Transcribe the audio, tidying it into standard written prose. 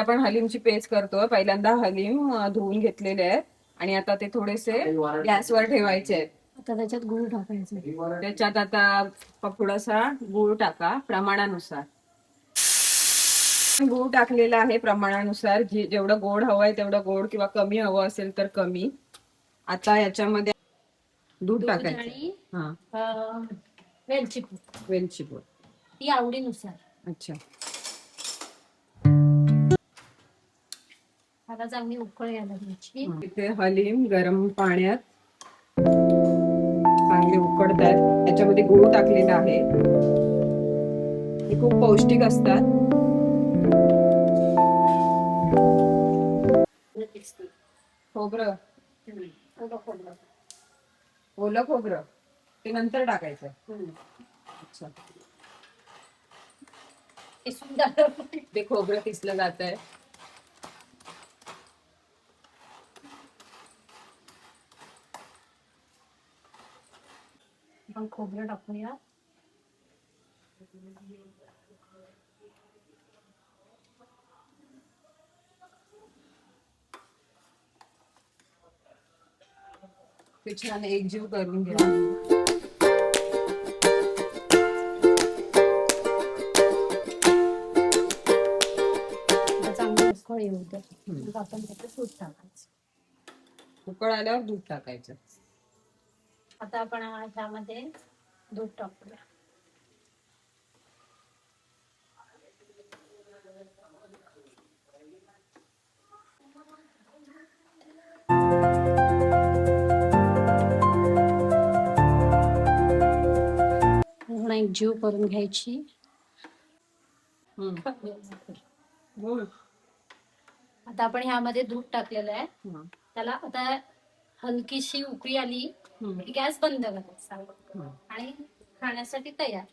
आपण हलीमची पेस्ट करतोय. पहिल्यांदा हलीम धुवून घेतलेले आहेत आणि आता ते थोडेसे गॅसवर ठेवायचे आहेत. आता त्याच्यात गूळ टाकायचं. त्याच्यात आता थोडासा गूळ टाका प्रमाणानुसार. गूळ टाकलेला आहे प्रमाणानुसार. जेवढं गोड हवंय तेवढं गोड किंवा कमी हवं असेल तर कमी. आता याच्यामध्ये दूध टाकायचं. हा, वेलची पूड. वेलची पूड ती आवडीनुसार. अच्छा. आता चांगली उकळ यायला द्यायची. इथे हलीम गरम पाण्यात चांगले उकडतात. त्याच्यामध्ये गूळ टाकलेला आहे. हे खूप पौष्टिक असतात. खोबरं, ओलं खोबरं ते नंतर टाकायचं. अच्छा. ते खोबरं किसलं जात आहे. आपण खोबरं टाकूया. ते छान एकजीव करून घ्या. चांगली उकळ येऊ दे. मग आपण त्याच्यात दूध टाकायचं. उकळ आल्यावर दूध टाकायचं. आता आपण ह्यामध्ये दूध टाकूया. पूर्ण एकजीव करून घ्यायची. आता आपण ह्यामध्ये दूध टाकलेलं आहे. त्याला आता हलकीशी उकळी आली की गॅस बंद करायचा आणि खाण्यासाठी तयार.